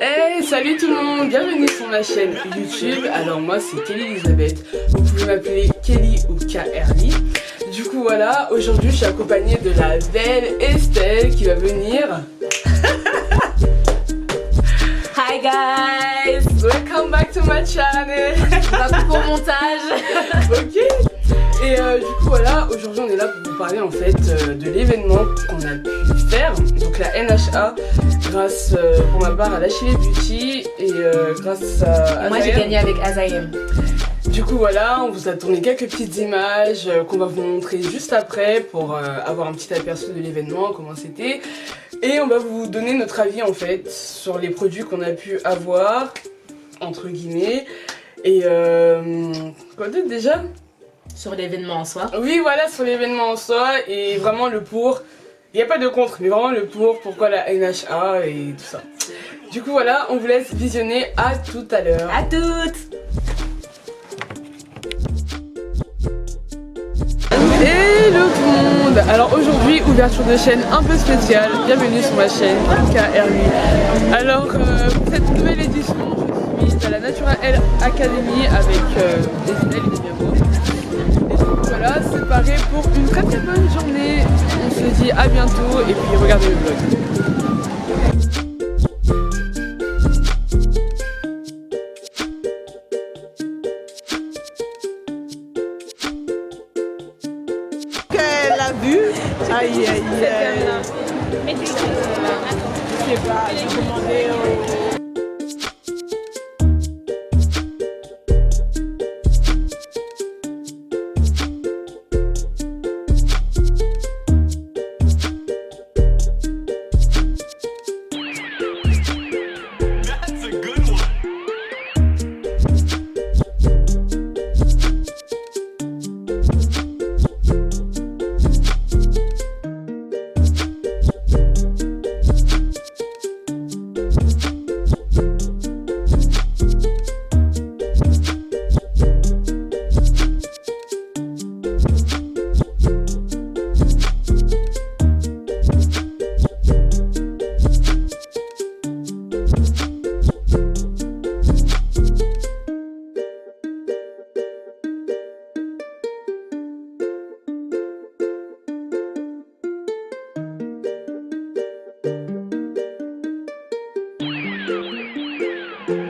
Hey, salut tout le monde, bienvenue sur ma chaîne YouTube. Alors moi c'est Kelly Elizabeth, vous pouvez m'appeler Kelly ou KRly. Du coup voilà, aujourd'hui je suis accompagnée de la belle Estelle qui va venir. Hi guys! Welcome back to my channel. On va pour montage. Ok. Et du coup voilà, aujourd'hui on est là pour vous parler en fait de l'événement qu'on a pu faire. Donc la NHA, grâce pour ma part à l'Achille Beauty et grâce à Moi j'ai gagné avec Azayem. Du coup voilà, on vous a tourné quelques petites images qu'on va vous montrer juste après pour avoir un petit aperçu de l'événement, comment c'était. Et on va vous donner notre avis en fait sur les produits qu'on a pu avoir, entre guillemets. Et quoi d'autre déjà? Sur l'événement en soi. Oui voilà, sur l'événement en soi et vraiment le pour. Il n'y a pas de contre, mais vraiment le pour, pourquoi la NHA et tout ça. Du coup voilà, on vous laisse visionner, à tout à l'heure. À toutes! Hello tout le monde. Alors aujourd'hui, ouverture de chaîne un peu spéciale. Bienvenue sur ma chaîne KRly. Alors pour cette nouvelle édition, je suis à la Natural Academy avec Estelle évidemment. Et donc voilà, c'est paré pour une très très bonne journée. On se dit à bientôt et puis regardez le vlog. Elle a vu. Aïe aïe aïe. Je sais pas, j'ai demandé au...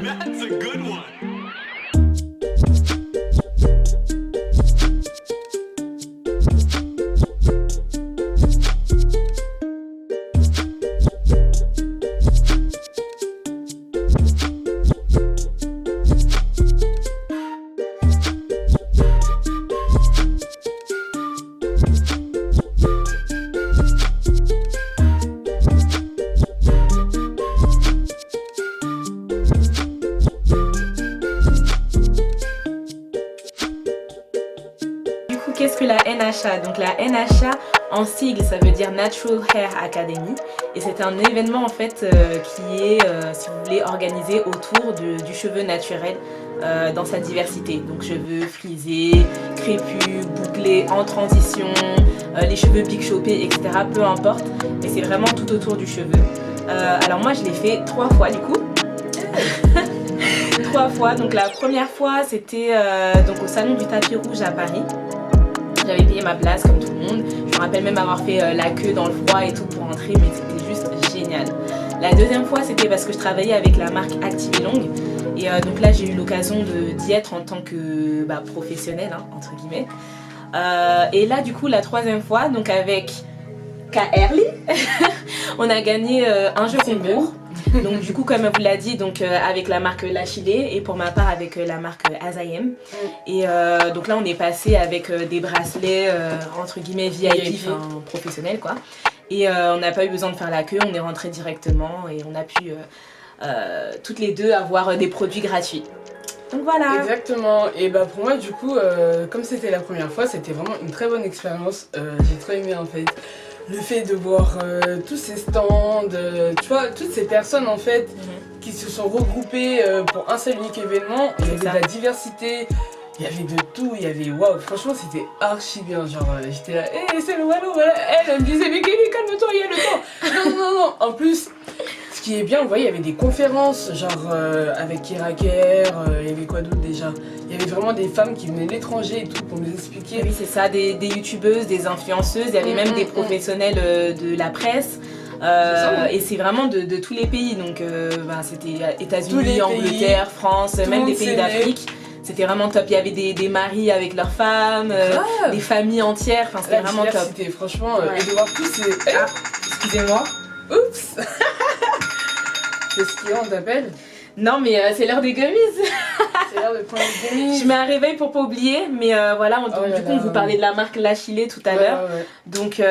That's a good one. Qu'est-ce que la NHA? Donc la NHA en sigle ça veut dire Natural Hair Academy et c'est un événement en fait qui est si vous voulez organisé autour du cheveu naturel dans sa diversité. Donc cheveux frisés, crépus, bouclés, en transition, les cheveux big chopés etc. peu importe, mais c'est vraiment tout autour du cheveu. Alors moi je l'ai fait 3 fois du coup. 3 fois, donc la première fois c'était donc au salon du tapis rouge à Paris. J'avais payé ma place comme tout le monde. Je me rappelle même avoir fait la queue dans le froid et tout pour entrer, mais c'était juste génial. La deuxième fois, c'était parce que je travaillais avec la marque Activilong. Et donc là, j'ai eu l'occasion d'y être en tant que professionnelle, hein, entre guillemets. Et là, du coup, la troisième fois, donc avec KRly, on a gagné un jeu concours. Donc du coup comme elle vous l'a dit, donc avec la marque l'Achille et pour ma part avec la marque Azayem. Et donc là on est passé avec des bracelets entre guillemets VIP, enfin professionnels quoi. Et on n'a pas eu besoin de faire la queue, on est rentré directement et on a pu toutes les deux avoir des produits gratuits. Donc voilà. Exactement. Et bah pour moi du coup, comme c'était la première fois, c'était vraiment une très bonne expérience. J'ai trop aimé en fait. Le fait de voir tous ces stands, tu vois, toutes ces personnes en fait qui se sont regroupées pour un seul unique événement. Il y avait de la diversité, il y avait de tout, il y avait waouh, franchement c'était archi bien. Genre j'étais là, hé c'est le Wallo, voilà. Elle me disait mais Kelly calme-toi, il y a le temps. Non, en plus, ce qui est bien, vous voyez, il y avait des conférences, genre avec Kira Kerr, il y avait quoi d'autre déjà? Il y avait vraiment des femmes qui venaient de l'étranger et tout pour nous expliquer. Oui, c'est ça, des youtubeuses, des influenceuses, il y avait même des professionnels de la presse. Et c'est vraiment de tous les pays, donc c'était États-Unis, Angleterre, France, même des pays d'Afrique. C'était vraiment top. Il y avait des maris avec leurs femmes, des familles entières. Enfin, c'était vraiment top. C'était franchement. Et de voir tous ces. Excusez-moi. Oups. C'est ce qu'on t'appelle? Non, mais c'est l'heure des gummies. C'est l'heure de prendre les gummies. Je mets un réveil pour pas oublier, mais voilà, du coup, on vous parlait de la marque Lachilé tout à l'heure. Ouais. Donc,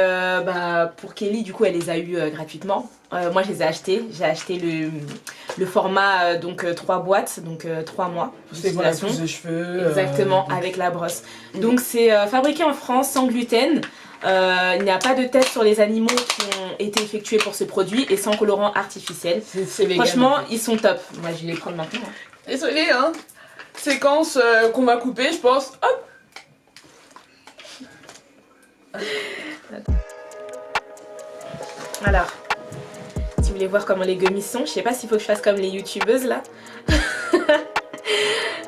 pour Kelly, du coup, elle les a eu gratuitement. Moi, je les ai achetés. J'ai acheté le format, donc 3 boîtes, donc 3 mois. C'est pour la pousse de cheveux. Exactement, avec la brosse. Donc, c'est fabriqué en France, sans gluten. Il n'y a pas de tests sur les animaux qui ont été effectués pour ce produit et sans colorant artificiel. Franchement, ils sont top. Moi, je vais les prendre maintenant. Désolée, hein. Séquence qu'on va couper, je pense. Hop. Alors, si vous voulez voir comment les gummies sont, je sais pas s'il faut que je fasse comme les youtubeuses là.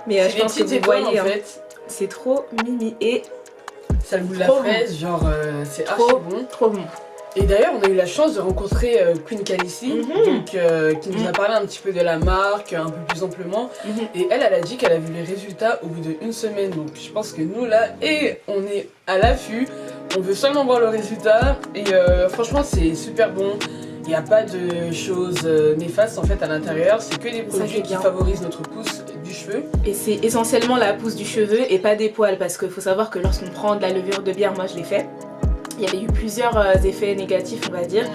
Mais je pense que vous voyez, en fait. C'est trop mimi et ça le goût de la fraise, genre c'est archi bon. Trop bon. Et d'ailleurs, on a eu la chance de rencontrer Queen Khaleesi, donc, qui nous a parlé un petit peu de la marque, un peu plus amplement. Et elle a dit qu'elle a vu les résultats au bout d'1 semaine. Donc je pense que nous là, on est à l'affût. On veut seulement voir le résultat. Et franchement, c'est super bon. Il n'y a pas de choses néfastes en fait à l'intérieur. C'est que des produits qui favorisent notre pousse du cheveu. Et c'est essentiellement la pousse du cheveu et pas des poils. Parce qu'il faut savoir que lorsqu'on prend de la levure de bière, moi je l'ai fait. Il y avait eu plusieurs effets négatifs, on va dire.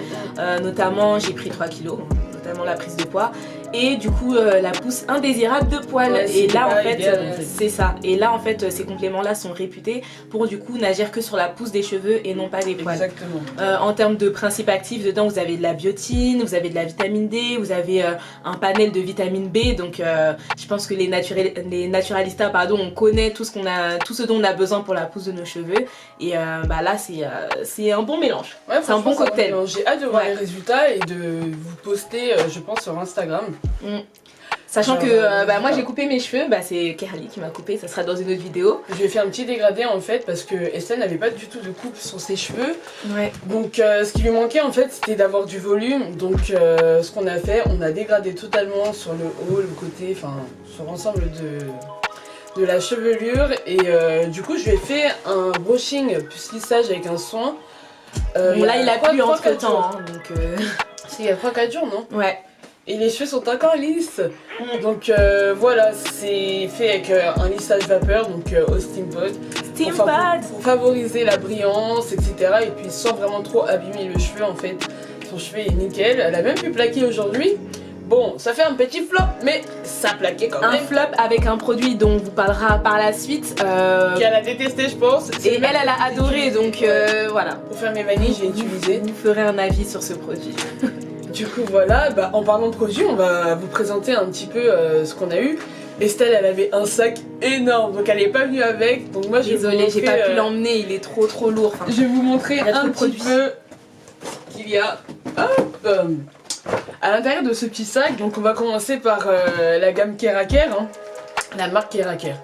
Notamment, j'ai pris 3 kilos, notamment la prise de poids. Et du coup, la pousse indésirable de poils. Ouais, et là, en fait, c'est ça. Et là, en fait, ces compléments-là sont réputés pour du coup n'agir que sur la pousse des cheveux et non pas des poils. Exactement. En termes de principes actifs, dedans, vous avez de la biotine, vous avez de la vitamine D, vous avez un panel de vitamine B. Donc, je pense que les naturalistas, on connaît tout ce dont on a besoin pour la pousse de nos cheveux. Et là, c'est un bon mélange. Ouais, c'est un bon cocktail. J'ai hâte de voir les résultats et de vous poster, je pense, sur Instagram. Sachant que moi j'ai coupé mes cheveux, c'est Kerly qui m'a coupé, ça sera dans une autre vidéo. Je vais faire un petit dégradé en fait parce que Estelle n'avait pas du tout de coupe sur ses cheveux. Ouais. Donc ce qui lui manquait en fait c'était d'avoir du volume. Donc ce qu'on a fait, on a dégradé totalement sur le haut, le côté, enfin sur l'ensemble de la chevelure. Et du coup je lui ai fait un brushing plus lissage avec un soin. Là il a plu entre temps, donc... C'est il y a 3-4 jours, non? Ouais. Et les cheveux sont encore lisses. Donc voilà, c'est fait avec un lissage vapeur, donc au steam pot. Pour favoriser la brillance, etc. Et puis sans vraiment trop abîmer le cheveu en fait. Son cheveu est nickel. Elle a même pu plaquer aujourd'hui. Bon, ça fait un petit flop, mais ça plaquait quand même. Un flop avec un produit dont on vous parlera par la suite. Qu'elle a détesté, je pense. Et elle a adoré, donc voilà. Pour faire mes vanilles, j'ai utilisé. Vous ferez un avis sur ce produit. Du coup voilà, en parlant de produits, on va vous présenter un petit peu ce qu'on a eu. Estelle, elle avait un sac énorme, donc elle n'est pas venue avec. Donc moi, désolée, j'ai pas pu l'emmener, il est trop lourd. Enfin, je vais vous montrer un petit peu ce qu'il y a. Hop, à l'intérieur de ce petit sac. Donc on va commencer par la gamme Kira Kerr, la marque Kira Kerr.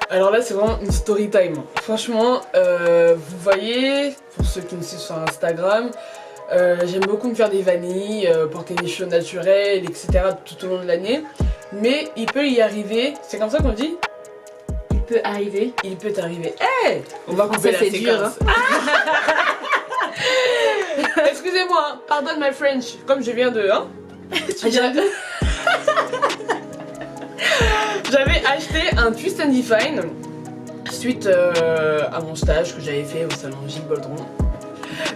Alors là, c'est vraiment une story time. Franchement, vous voyez, pour ceux qui me suivent sur Instagram, j'aime beaucoup me faire des vanilles, porter des cheveux naturels, etc. tout au long de l'année. Mais il peut y arriver, c'est comme ça qu'on dit? Il peut arriver. Il peut arriver. Hey, on va couper la séquence. Dur, Excusez-moi, pardon my French, comme je viens de... Tu viens de... J'avais acheté un Twist and Define suite à mon stage que j'avais fait au salon Gilles Boldron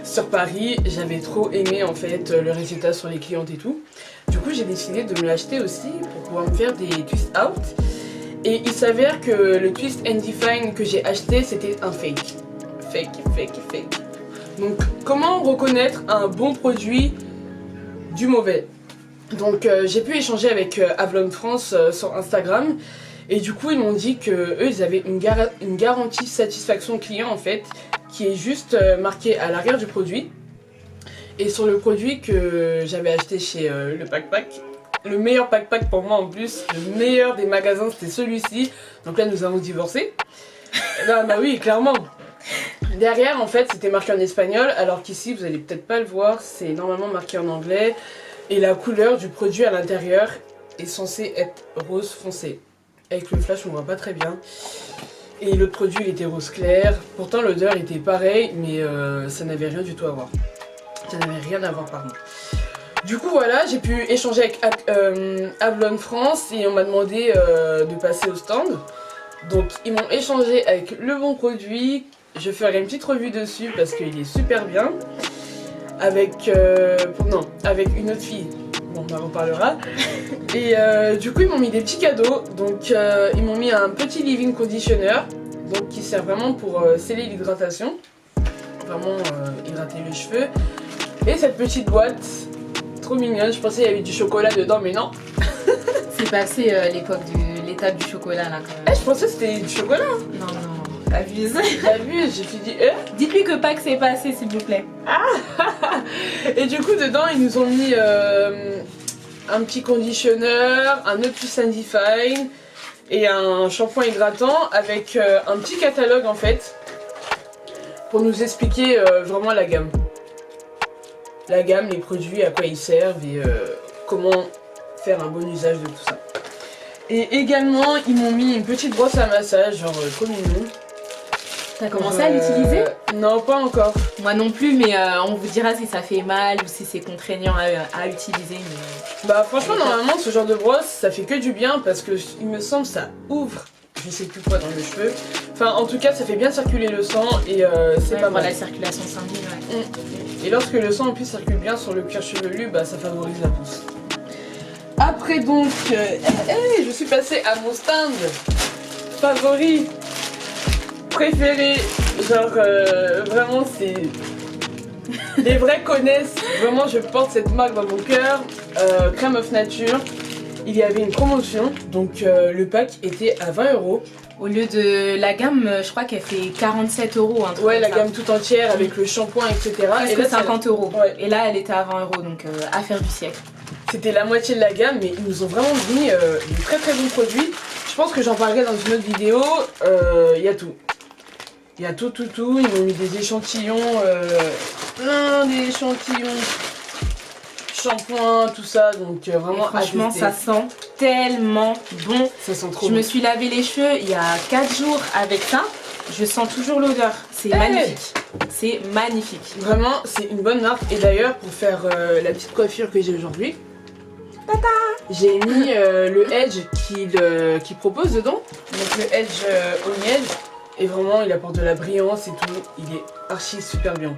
sur Paris. J'avais trop aimé en fait le résultat sur les clientes et tout. Du coup j'ai décidé de me l'acheter aussi pour pouvoir me faire des twist out. Et il s'avère que le Twist and Define que j'ai acheté c'était un fake. Fake. Donc comment reconnaître un bon produit du mauvais? Donc j'ai pu échanger avec Avlon France sur Instagram. Et du coup ils m'ont dit que eux ils avaient une garantie satisfaction client en fait, qui est juste marquée à l'arrière du produit. et sur le produit que j'avais acheté chez le Pack. Le meilleur Pack pour moi en plus, le meilleur des magasins c'était celui-ci. Donc là nous avons divorcé. Non, bah oui, clairement. Derrière en fait c'était marqué en espagnol alors qu'ici vous allez peut-être pas le voir, c'est normalement marqué en anglais. Et la couleur du produit à l'intérieur est censée être rose foncé. Avec le flash on voit pas très bien. Et l'autre produit il était rose clair. Pourtant l'odeur était pareille mais ça n'avait rien du tout à voir. Ça n'avait rien à voir pardon. Du coup voilà, j'ai pu échanger avec Avlon France et on m'a demandé de passer au stand. Donc ils m'ont échangé avec le bon produit. Je ferai une petite revue dessus parce qu'il est super bien. Avec avec une autre fille. Bon, on en reparlera. Et du coup ils m'ont mis des petits cadeaux. Donc ils m'ont mis un petit leave-in conditioner. Donc qui sert vraiment pour sceller l'hydratation. Vraiment hydrater les cheveux. Et cette petite boîte. Trop mignonne, je pensais qu'il y avait du chocolat dedans mais non. C'est passé l'étape du chocolat là quand même. Je pensais que c'était du chocolat. Non, abuse. T'as vu, j'ai fait dit Dites-lui que Pâques c'est passé s'il vous plaît. Et du coup dedans ils nous ont mis un petit conditionneur, un autre Sandy Fine et un shampoing hydratant avec un petit catalogue en fait pour nous expliquer vraiment la gamme. La gamme, les produits, à quoi ils servent et comment faire un bon usage de tout ça. Et également, ils m'ont mis une petite brosse à massage, genre trop mignon. T'as commencé à l'utiliser? Non, pas encore. Moi non plus, mais on vous dira si ça fait mal ou si c'est contraignant à utiliser. Mais... Bah franchement, normalement, ce genre de brosse, ça fait que du bien parce que il me semble ça ouvre je sais plus quoi dans les cheveux. Enfin, en tout cas, ça fait bien circuler le sang et c'est pas mal. La circulation sanguine, ouais. Et lorsque le sang en plus circule bien sur le cuir chevelu, bah ça favorise la pousse. Après donc, je suis passée à mon stand favori, préféré, genre vraiment c'est... Les vrais connaissent, vraiment je porte cette marque dans mon cœur, Crème of Nature. Il y avait une promotion, donc le pack était à 20 €. Au lieu de la gamme, je crois qu'elle fait 47 €. Ouais, la gamme tout entière avec le shampoing, etc. Et là, 50 €. Ouais. Et là, elle était à 20 €, donc affaire du siècle. C'était la moitié de la gamme, mais ils nous ont vraiment mis de très très bons produits. Je pense que j'en parlerai dans une autre vidéo. Il y a tout. Il y a tout. Ils m'ont mis des échantillons, plein d'échantillons. Shampoing, tout ça, donc vraiment franchement ça sent tellement bon. Ça sent trop bon. Je me suis lavé les cheveux il y a 4 jours avec ça, je sens toujours l'odeur, c'est magnifique. C'est magnifique. Vraiment, c'est une bonne marque. Et d'ailleurs, pour faire la petite coiffure que j'ai aujourd'hui, j'ai mis le Edge qu'il propose dedans. Donc le Edge au miel. Et vraiment, il apporte de la brillance et tout. Il est archi super bien.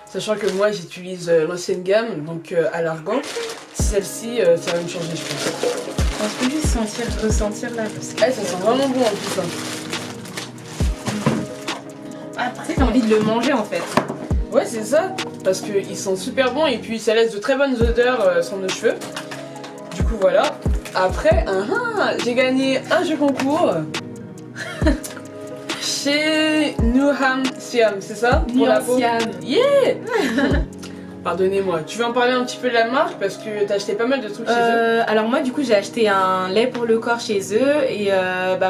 Sachant que moi j'utilise l'ancienne gamme, donc à l'argan. Celle-ci, ça va me changer, je pense. On peut juste ressentir là. Parce que ça sent vraiment bon en plus. Après, t'as envie de le manger en fait. Ouais, c'est ça. Parce qu'ils sont super bons et puis ça laisse de très bonnes odeurs sur nos cheveux. Du coup, voilà. Après, j'ai gagné un jeu concours. Chez Newham Siam, c'est ça? Pour la peau. Siam. Yeah. Pardonnez-moi, tu veux en parler un petit peu de la marque parce que t'as acheté pas mal de trucs chez eux? Alors moi du coup j'ai acheté un lait pour le corps chez eux et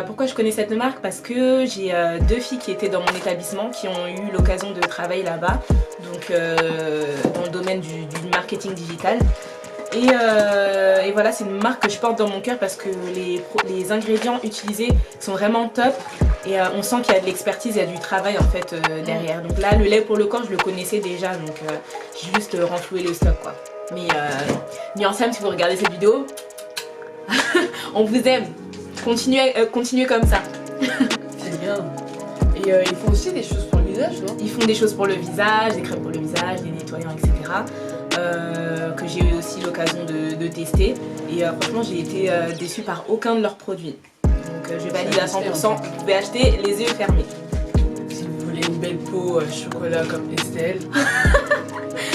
pourquoi je connais cette marque? Parce que j'ai 2 filles qui étaient dans mon établissement qui ont eu l'occasion de travailler là-bas, donc dans le domaine du marketing digital. Et voilà, c'est une marque que je porte dans mon cœur parce que les ingrédients utilisés sont vraiment top et on sent qu'il y a de l'expertise, il y a du travail en fait derrière. Donc là, le lait pour le corps, je le connaissais déjà, donc j'ai juste renfloué le stock quoi. Mais Nuancem, si vous regardez cette vidéo, on vous aime. Continuez comme ça. C'est bien. Et ils font aussi des choses pour le visage, non? Ils font des choses pour le visage, des crèmes pour le visage, des nettoyants, etc. Que j'ai eu aussi l'occasion de tester. Et franchement, j'ai été déçue par aucun de leurs produits. Donc je valide à 100%. Vous pouvez acheter les yeux fermés. Si vous voulez une belle peau chocolat comme Estelle,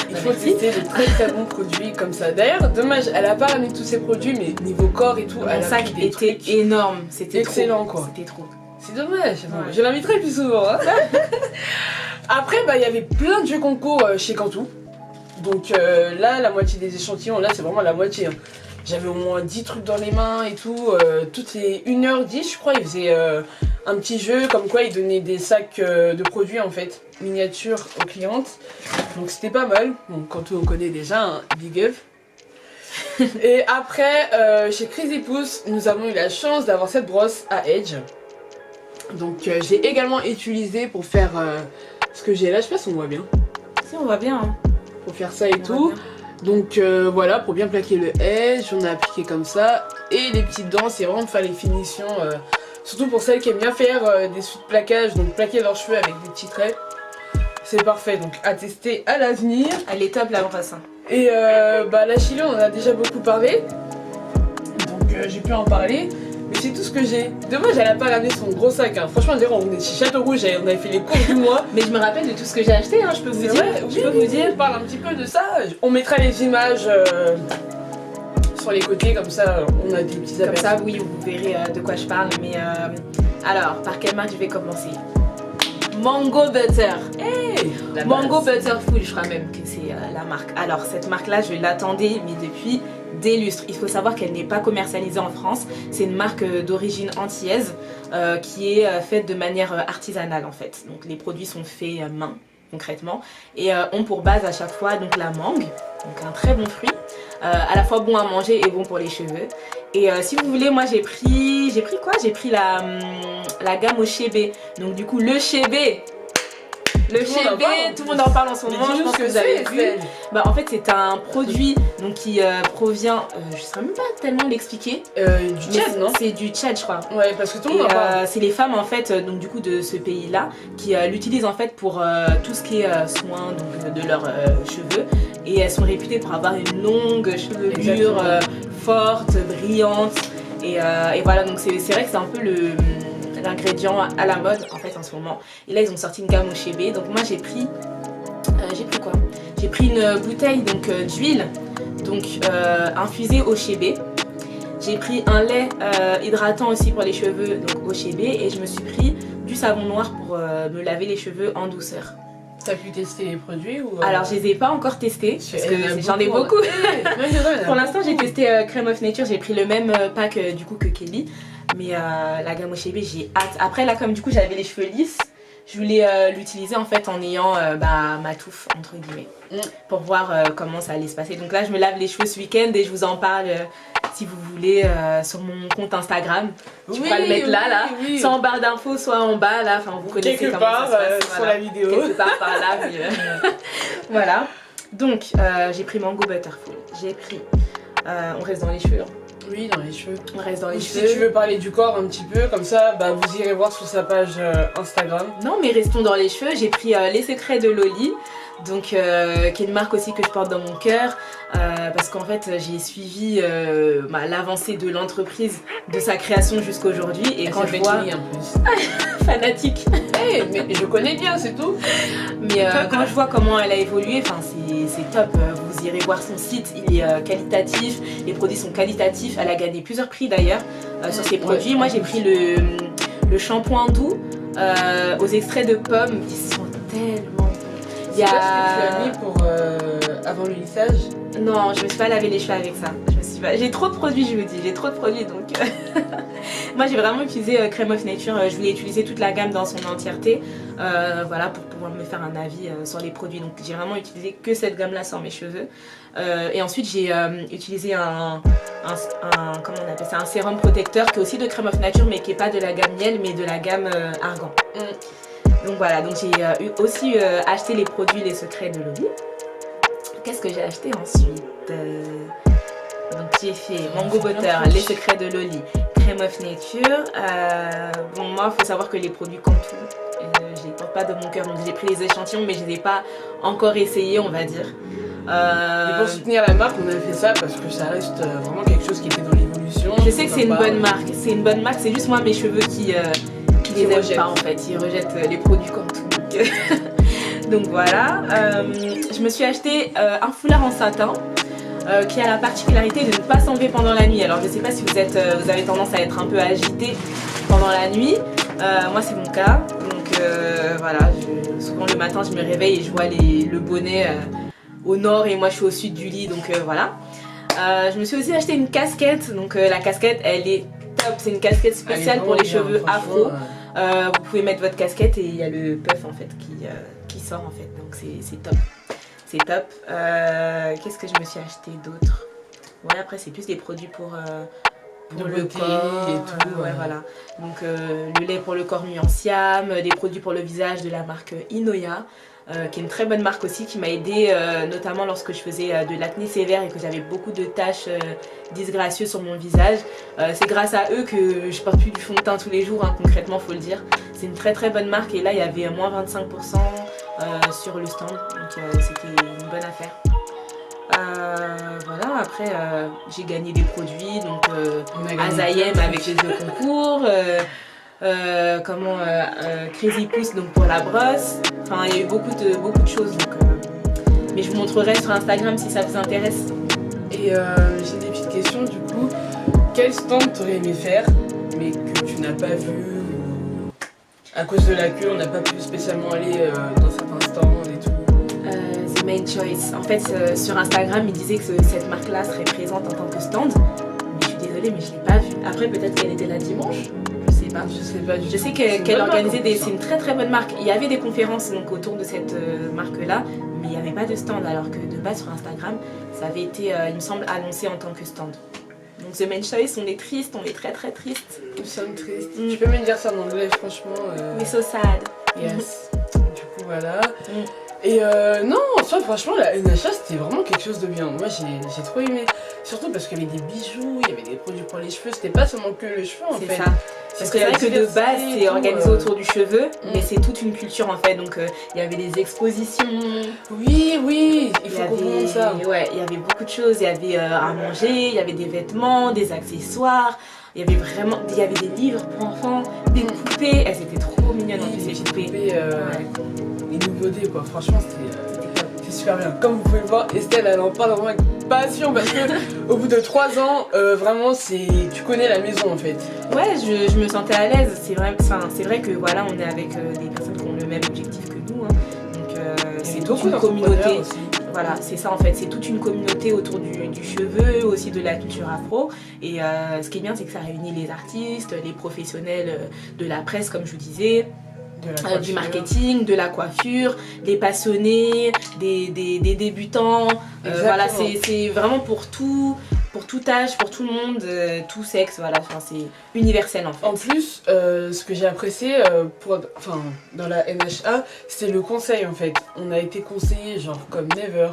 il faut tester de très très bons produits comme ça. D'ailleurs, dommage, elle a pas ramené tous ses produits, mais niveau corps et tout, mon sac était énorme. C'était excellent trop. quoi. C'était trop. C'est dommage. Ouais. Je l'inviterai plus souvent. Hein. Après, il y avait plein de jeux concours chez Cantou. Donc là, la moitié des échantillons, là c'est vraiment la moitié. Hein. J'avais au moins 10 trucs dans les mains et tout. Toutes les 1h10, je crois, ils faisaient un petit jeu comme quoi ils donnaient des sacs de produits en fait, miniatures aux clientes. Donc c'était pas mal. Bon, quand on connaît déjà, hein, big up. Et après, chez Crazy Pouce, nous avons eu la chance d'avoir cette brosse à Edge. Donc j'ai également utilisé pour faire ce que j'ai là, je sais pas si on voit bien. Si, on voit bien. Hein. Pour faire ça et tout. Donc voilà, pour bien plaquer le edge, on a appliqué comme ça. Et les petites dents, c'est vraiment pour faire les finitions. Surtout pour celles qui aiment bien faire des suites plaquage, donc plaquer leurs cheveux avec des petits traits. C'est parfait, donc à tester à l'avenir. Elle est top la brosse. Hein. Et la chili, on en a déjà beaucoup parlé. Donc j'ai pu en parler. Mais c'est tout ce que j'ai. Dommage, elle a pas ramené son gros sac. Hein. Franchement, d'ailleurs, on est chez Château Rouge, on avait fait les courses du mois. Mais je me rappelle de tout ce que j'ai acheté, hein, je peux vous dire. Vrai, je peux vous dire. On parle un petit peu de ça. On mettra les images sur les côtés, comme ça, on a des petits aperçus. Comme ça, oui, vous verrez de quoi je parle. Mais alors, par quelle marque je vais commencer? Mango Butter. Hey, Mango Butter Full, je crois même que c'est la marque. Alors, cette marque-là, je l'attendais, mais depuis des lustres. Il faut savoir qu'elle n'est pas commercialisée en France. C'est une marque d'origine antillaise qui est faite de manière artisanale en fait. Donc les produits sont faits main concrètement et ont pour base à chaque fois donc la mangue, donc un très bon fruit, à la fois bon à manger et bon pour les cheveux. Et si vous voulez, moi j'ai pris quoi? J'ai pris la gamme au chébé. Donc du coup le chébé. Le chébé, tout le monde en parle en ce moment, je pense que vous avez vu. Bah, en fait, c'est un produit donc, qui provient, je ne saurais même pas tellement l'expliquer. Du Tchad, non? C'est du Tchad, je crois. Ouais, parce que tout le monde en parle. C'est les femmes en fait, donc du coup de ce pays-là, qui l'utilisent en fait pour tout ce qui est soin donc, de leurs cheveux. Et elles sont réputées pour avoir une longue chevelure forte, brillante. Et voilà, donc c'est vrai que c'est un peu l'ingrédient à la mode en fait en ce moment. Et là ils ont sorti une gamme au chébé. Donc moi j'ai pris quoi? J'ai pris une bouteille donc d'huile donc infusée au chébé. J'ai pris un lait hydratant aussi pour les cheveux donc au chébé et je me suis pris du savon noir pour me laver les cheveux en douceur. T'as pu tester les produits ou Alors je les ai pas encore testés parce que j'en ai beaucoup. Pour l'instant j'ai testé Crème of Nature, j'ai pris le même pack du coup que Kelly. Mais la gamme au chébé j'ai hâte. Après là comme du coup j'avais les cheveux lisses, je voulais l'utiliser en fait en ayant ma touffe entre guillemets pour voir comment ça allait se passer. Donc là je me lave les cheveux ce week-end et je vous en parle si vous voulez sur mon compte Instagram. Tu pourras le mettre là, soit en barre d'infos, soit en bas là, enfin vous connaissez quelque comment part, ça se passe. sur la vidéo. Quelque part par là, oui, voilà. Donc j'ai pris Mango Butterful, j'ai pris, on reste dans les cheveux. Oui, dans les cheveux. On reste dans les si cheveux. tu veux parler du corps un petit peu, comme ça, vous irez voir sur sa page Instagram. Non, mais restons dans les cheveux. J'ai pris Les Secrets de Loli, donc qui est une marque aussi que je porte dans mon cœur, parce qu'en fait j'ai suivi l'avancée de l'entreprise de sa création jusqu'à aujourd'hui et quand je vois fanatique. Hey, mais je connais bien, c'est tout. Mais quand je vois comment elle a évolué, enfin c'est top. Vous irez voir son site, il est qualitatif, les produits sont qualitatifs. Elle a gagné plusieurs prix d'ailleurs sur ses produits. Moi j'ai pris le shampoing doux aux extraits de pommes qui sont tellement bons. C'est ce que tu as mis pour avant le lissage? Non, je me suis pas lavé les cheveux avec ça. J'ai trop de produits, je vous dis, j'ai trop de produits donc. Moi j'ai vraiment utilisé Crème of Nature, je voulais utiliser toute la gamme dans son entièreté, voilà, pour pouvoir me faire un avis sur les produits. Donc j'ai vraiment utilisé que cette gamme là sur mes cheveux. Et ensuite j'ai utilisé comment on appelle ça, un sérum protecteur qui est aussi de Crème of Nature mais qui est pas de la gamme miel mais de la gamme argan. Donc voilà, donc j'ai aussi acheté les produits Les Secrets de Loli. Qu'est-ce que j'ai acheté ensuite? Donc j'ai fait Mango Butter, Les Secrets de Loli, Crème of Nature. Bon moi il faut savoir que les produits comme tout, je les porte pas de mon cœur, donc j'ai pris les échantillons mais je les ai pas encore essayés on va dire. Et pour soutenir la marque on a fait ça parce que ça reste vraiment quelque chose qui était dans l'évolution. Je sais que c'est une bonne marque, c'est juste moi mes cheveux qui les aiment pas en fait, ils rejettent les produits comme tout. Donc voilà, je me suis acheté un foulard en satin qui a la particularité de ne pas s'enlever pendant la nuit. Alors je sais pas si vous avez tendance à être un peu agité pendant la nuit, moi c'est mon cas. Donc voilà, souvent le matin je me réveille et je vois le bonnet au nord et moi je suis au sud du lit, donc voilà. Je me suis aussi acheté une casquette, donc la casquette elle est top, c'est une casquette spéciale pour les cheveux afro. Vous pouvez mettre votre casquette et il y a le puff en fait qui sort en fait, donc c'est top. C'est top. Qu'est-ce que je me suis acheté d'autre? Ouais, après c'est plus des produits pour le corps et tout, ouais, voilà. Donc le lait pour le corps Nuanciam, des produits pour le visage de la marque Inoya, qui est une très bonne marque aussi, qui m'a aidée notamment lorsque je faisais de l'acné sévère et que j'avais beaucoup de taches disgracieuses sur mon visage. C'est grâce à eux que je porte plus du fond de teint tous les jours, hein, concrètement faut le dire. C'est une très très bonne marque et là il y avait moins 25% sur le stand, donc c'était une bonne affaire. Voilà, après j'ai gagné des produits, donc Azayem avec les deux concours, Crazy Pouce donc pour la brosse, enfin il y a eu beaucoup de choses, donc, mais je vous montrerai sur Instagram si ça vous intéresse. Et j'ai des petites questions du coup, quel stand t'aurais aimé faire mais que tu n'as pas vu ou à cause de la queue on n'a pas pu spécialement aller dans certains stands et tout? The Main Choice. En fait, sur Instagram, il disait que cette marque-là serait présente en tant que stand. Mais je suis désolée, mais je l'ai pas vue. Après, peut-être qu'elle était là dimanche. Je sais pas. Je sais pas. Je sais qu'elle organisait des. C'est une très très bonne marque. Il y avait des conférences donc autour de cette marque-là, mais il n'y avait pas de stand. Alors que de base sur Instagram, ça avait été, il me semble, annoncé en tant que stand. Donc The Main Choice, on est triste, on est très très triste. Nous sommes tristes. Tu peux me dire ça en anglais, franchement. We're so sad. Yes. Du coup, voilà. Et non, ça franchement la NHA c'était vraiment quelque chose de bien. Moi j'ai trop aimé. Surtout parce qu'il y avait des bijoux, il y avait des produits pour les cheveux, c'était pas seulement que le cheveu en fait. C'est ça. Parce que c'est vrai que de base c'est organisé autour du cheveu, mais c'est toute une culture en fait. Donc il y avait des expositions. Oui, il faut comprendre ça. Ouais, il y avait beaucoup de choses. Il y avait à manger, il y avait des vêtements, des accessoires. Il y avait des livres pour enfants, des poupées. Elles étaient trop mignonnes en plus ces poupées. Les nouveautés quoi, franchement c'était super bien. Comme vous pouvez le voir, Estelle elle en parle vraiment avec passion parce que au bout de 3 ans, vraiment tu connais la maison en fait. Ouais, je me sentais à l'aise. C'est vrai que voilà, on est avec des personnes qui ont le même objectif que nous, hein. Donc c'est toute une communauté. Voilà, c'est ça en fait, c'est toute une communauté autour du cheveu, aussi de la culture afro. Et ce qui est bien, c'est que ça réunit les artistes, les professionnels de la presse, comme je vous disais. Du marketing, de la coiffure, des passionnés, des débutants. Voilà, c'est vraiment pour tout âge, pour tout le monde, tout sexe, voilà, enfin, c'est universel en fait. En plus, ce que j'ai apprécié dans la NHA, c'était le conseil en fait. On a été conseillés genre comme never.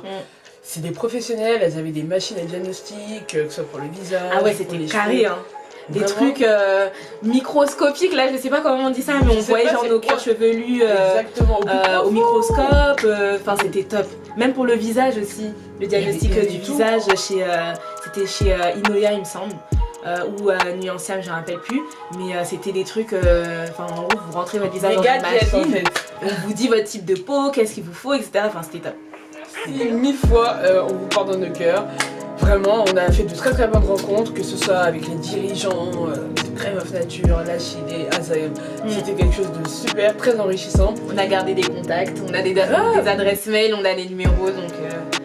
C'est des professionnels, elles avaient des machines à diagnostic, que ce soit pour le visage. Ah ouais, c'était carré, hein. Des trucs microscopiques, là je sais pas comment on dit ça, mais on voyait genre nos cuirs chevelus au microscope, enfin c'était top. Même pour le visage aussi, le diagnostic du visage, c'était chez Inoya il me semble, ou Nuanciam, je ne me rappelle plus, mais c'était des trucs, en gros vous rentrez votre visage dans une machine, en fait. On vous dit votre type de peau, qu'est-ce qu'il vous faut, etc. Enfin c'était top. 1000 fois on vous pardonne le cœur. Vraiment, on a fait de très très bonnes rencontres, que ce soit avec les dirigeants de Crème of Nature, Lachide et Azayem. C'était quelque chose de super, très enrichissant. On a gardé des contacts, on a des adresses mail, on a des numéros, donc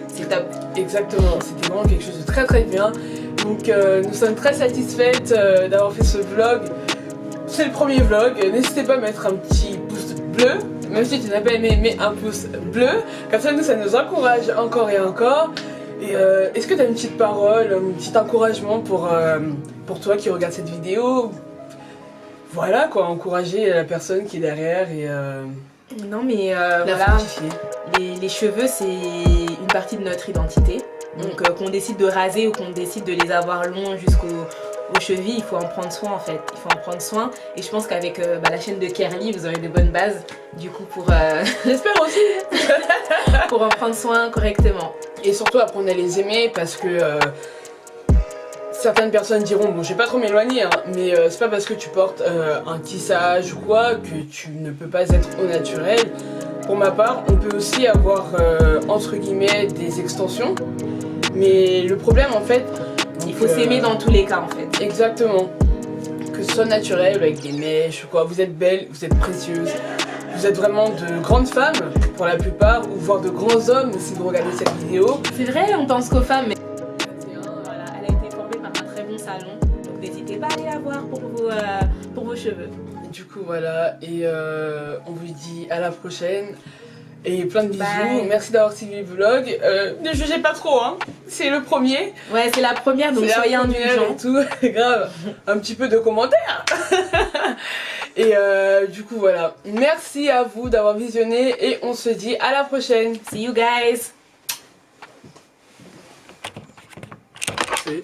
c'est top. Exactement, c'était vraiment quelque chose de très très bien. Donc nous sommes très satisfaites d'avoir fait ce vlog. C'est le premier vlog, n'hésitez pas à mettre un petit pouce bleu. Même si tu n'as pas aimé, mets un pouce bleu. Comme ça, ça nous encourage encore et encore. Et est-ce que tu as une petite parole, un petit encouragement pour toi qui regarde cette vidéo? Voilà quoi, encourager la personne qui est derrière et non mais voilà, les cheveux c'est une partie de notre identité. Donc qu'on décide de raser ou qu'on décide de les avoir longs aux chevilles, il faut en prendre soin en fait. Il faut en prendre soin et je pense qu'avec la chaîne de Kerly, vous aurez de bonnes bases du coup pour... J'espère aussi pour en prendre soin correctement. Et surtout apprendre à les aimer parce que certaines personnes diront, bon je vais pas trop m'éloigner, hein, mais c'est pas parce que tu portes un tissage ou quoi que tu ne peux pas être au naturel. Pour ma part, on peut aussi avoir entre guillemets des extensions, mais le problème en fait... Il faut s'aimer dans tous les cas en fait. Exactement. Que ce soit naturel avec des mèches ou quoi, vous êtes belle, vous êtes précieuse. vous êtes vraiment de grandes femmes pour la plupart, ou voire de grands hommes si vous regardez cette vidéo. C'est vrai, on pense qu'aux femmes, mais voilà, elle a été formée par un très bon salon, donc n'hésitez pas à aller la voir pour vos cheveux. Du coup voilà, et on vous dit à la prochaine. Et plein de bisous, Bye. merci d'avoir suivi le vlog. Ne jugez pas trop, hein. C'est le premier. Ouais, c'est la première, donc C'est la soyez première indulgents. et tout, grave. Un petit peu de commentaires. Et du coup voilà, merci à vous d'avoir visionné et on se dit à la prochaine. See you guys! C'est